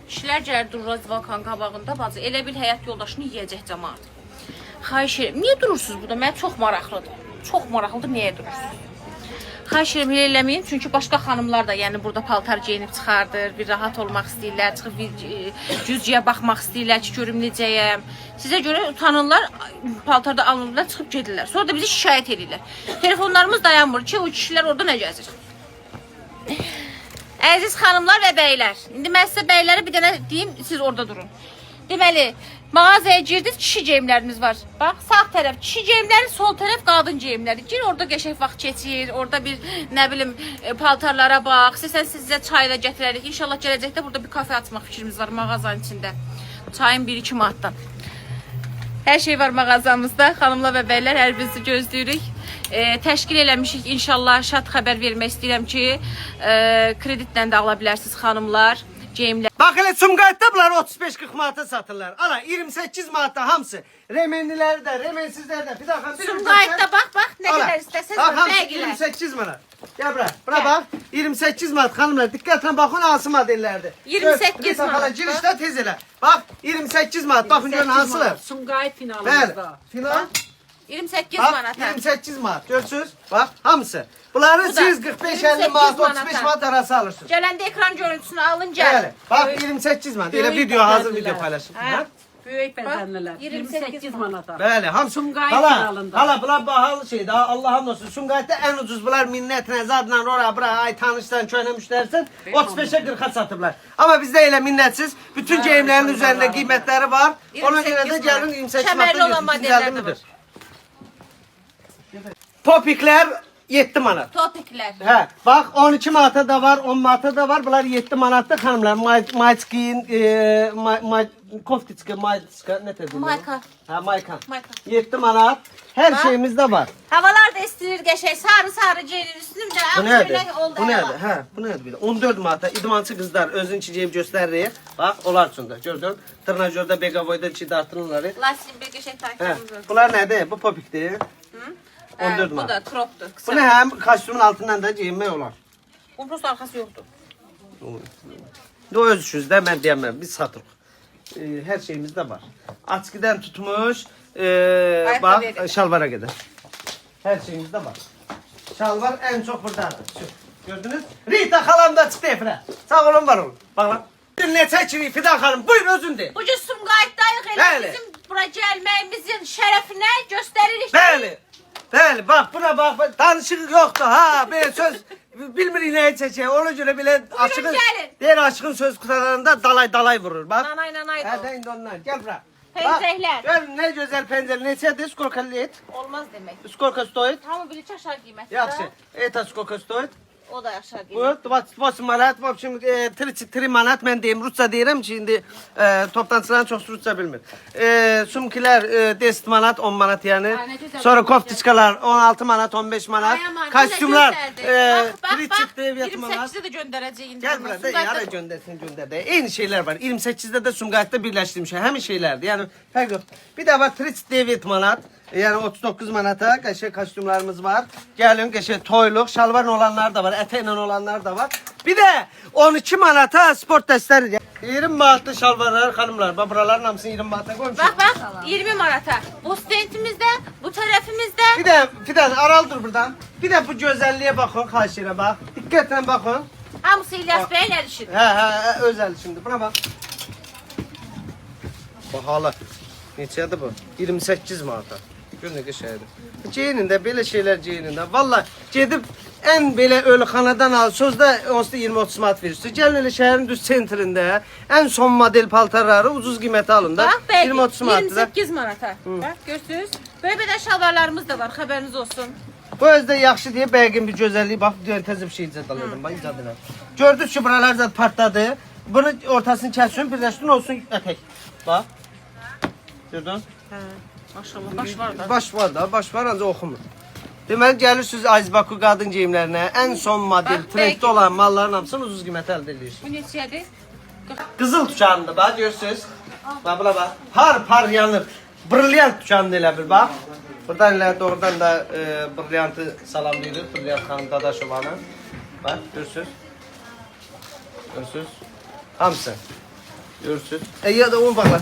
Kişilər gəlir durur Azvakan qabağında, bacı, elə bil həyat yoldaşını yeyəcək cəmaat. Xahiş edirəm, niyə durursunuz burada? Mənə çox maraqlıdır. Çox maraqlıdır, niyə durursunuz? Xahiş edirəm, elə eləməyin, çünki başqa xanımlar da yəni burada paltar geyinib çıxardır, bir rahat olmaq istəyirlər, çıxıb cüzcüyə baxmaq istəyirlər ki, görüm necəyəm. Sizə görə utanırlar, paltarda alınırlar, çıxıb gedirlər. Sonra da bizi şikayət edirlər. Telefonlarımız dayanmır ki, o kişilər orada nə gəzir? Əziz xanımlar və bəylər, indi mən sizə bəylərə bir dənə deyim, siz orada durun. Deməli, mağazaya girdiniz, kişi geyimləriniz var. Bax, sağ tərəf kişi geyimləri, sol tərəf qadın geyimləri. Gir, orada qəşəng vaxt keçir, orada bir, nə bilim, paltarlara bax. Sizə çay da gətirərik. İnşallah gələcəkdə burada bir kafe açmaq fikrimiz var mağazanın içində. Çayın 1-2 manatdan. Hər şey var mağazamızda. Xanımlar və bəylər, hər birinizi gözləyirik. Təşkil eləmişik. İnşallah şad xəbər vermək istəyirəm ki, kreditlə də ala bilərsiniz xanımlar. Geyimlər. Bax elə Sumqayıtda bunlar 35-40 manata satırlar. Ala 28 manata hamısı. Remenliləri də, remensizləri də. Bir daha Sumqayıtda bax, nə qədər istəsəz var, bəgilər. 28 manat. Gəl bura. Bura bax. 28 manat xanımlar. Diqqətlə baxın, hansı modellərdir. 28 manat. Girişdə tez elə. Bax 28 manat. Baxın görün hansılar. Sumqayıt finalımızda. Bəli. Final. 28 Bax, manata. 28 manat. Görürsünüz? Bax hamısı. Bunları siz 45-50 manat, 35 manat arası alırsınız. Gələndə ekran görüntüsünü alın gəlin. Bəli. Bax 28 manat. Elə video, hazır video paylaşın. Böyük bədənlilər. 28 manata. Bəli, hamısı Sumqayıt hala, finalında. hala bunlar bahalı şeydir. Allah hamd olsun. Sumqayıtda en ucuz bunlar minnətlə, zadla, ora, bura, ay tanışsan, köhnə müştərisən 35'e 40'a satıblar. Ama bizde elə minnətsiz. Bütün geyimlərin üzərində qiymətləri var. Ona görə də gəlin 28 Kəmərli olan modellər də var. Popiklər 7 manat. Topiklər. Hə, bax 12 manata da var, 10 manata da var. Bunlar 7 manatda xanımlar. Mayçkin, koftiçka, mayçka, ne dedim? Mayka. Ha, mayka. Mayka. 7 manat. Her şeyimiz de var. Havalar da istəyir qəşəng, sarı geyinir üstümdə. Bu nədir? Bu nədir? Hə, bu nədir belə? 14 manata idmançı qızlar özün çiçəyib göstərir. Bax, onlar üçün də gördün. Tırnacördə, Begavoyda çi dartırırlar. Lastin bir qəşəng takımımız var. Bunlar nədir? Bu popikdir. 14 Bu manat. da tropdur. Bu nə həm kostyumun altından da geyinmək olar. Bunun prosto arxası yoxdur. O öz işinizdə mən deyəməm, biz satırıq. Hər şeyimiz də var. Açkidən tutmuş, bax, şalvara qədər. Hər şeyimiz də var. Şalvar ən çox buradadır. Gördünüz? Rita xalam da çıxdı efirə. Sağ olun, var olun. Baxın. Neçə ki Fidan xanım, buyur özündür. Bu gün Sumqayıtdayıq, elə bizim bura gəlməyimizin şərəfinə göstəririk. Bəli. Bəli, bax buna bax, danışıq yoxdur ha. Belə söz bilmirik nəyə çəkək. Ona görə belə açığın, deyir açığın söz qutarlarında dalay vurur. Bax. Nanay da Hə, də indi ondan. Gəl bura. Pencəklər. Gör nə gözəl pencəklər. Neçədir? Skolka let? Olmaz demək. Skolka stoyit? Hamı bilir ki, aşağı qiymətdir. Yaxşı. Eta skolka stoyit? O da aşağı Bu qiymət. 28 manat. В общем, 33 manat mən deyim. Rusça deyirəm ki, indi toplantıların çoxsu Rusça bilmir. Sumkilər 10 manat, 10 manat yəni. Sonra koftiçkalar 16 manat, 15 manat. Kostyumlar 30 manat. 28-də də göndərəcək indi. Gəl burada, yara göndərsin. Eyni şeylər var. 28-də də Sumqayıtda birləşdirmişəm. Həmin şeylərdir. Yəni fərq yox. Bir də var 39 manat. Yəni 39 manata qəşəng kostyumlarımız var. Gəlin qəşəng toyluq, şalvarla olanlar da var, ətəklə olanlar da var. Bir də 12 manata sport dəstələri. 20 manatlı şalvarlar xanımlar. Bax buraların hamısını 20 manata qoymuşam. Bax, 20 manata. Bu stentimizdə, bu tərəfimizdə. Bir də Fidan aral dur buradan. Bir də bu gözəlliyə baxın, xahiş edirəm bax. Diqqətlə baxın. Hamısı İlyas bəyin əl işidir. Hə, özəl şimdi. Buna bax. Bahalı. Neçədir bu? 28 manata. Gör nə qəşəngdir. Geyinin də belə şeylər geyinin də. Vallahi gedib ən belə ölüxanadan al. Sözdə onsuz da 20-30 manat verirsiniz. Gəlin elə şəhərin düz sentrində ən son model paltarları ucuz qiymətə alın da. Bax, bəy, 20-30 manatdır. 28 manata. Bax, görürsünüz. Böyle şalvarlarımız da var, xəbəriniz olsun. Bu özdə yaxşı deyə bəygin bir gözəlliyi. Bax, təzə bir şey icad alırdım. Bax, icad edirəm. Gördünüz ki, buralar zət partladı. Bunu ortasını kəsin, birləşdirin olsun ətək. Bax. Gördün? Hə. Maşallah, baş var da. Baş var da, baş var ancaq oxumur. Deməli gəlirsiniz Azbaku qadın geyimlərinə, ən son model, trenddə olan malların hamısını ucuz qiymətə əldə edirsiniz. Bu neçədir? Qızıl tükanıdır, bax görürsünüz. Bax buna bax. Par yanır. Brilliant tükanı elə bir bax. Buradan elə doğrudan da brilliantı salamlayırıq. Brilliant xanım Dadaşovanı. Bax görürsünüz. Görürsünüz. Hamısı. Görürsünüz. Ya da onu bağla.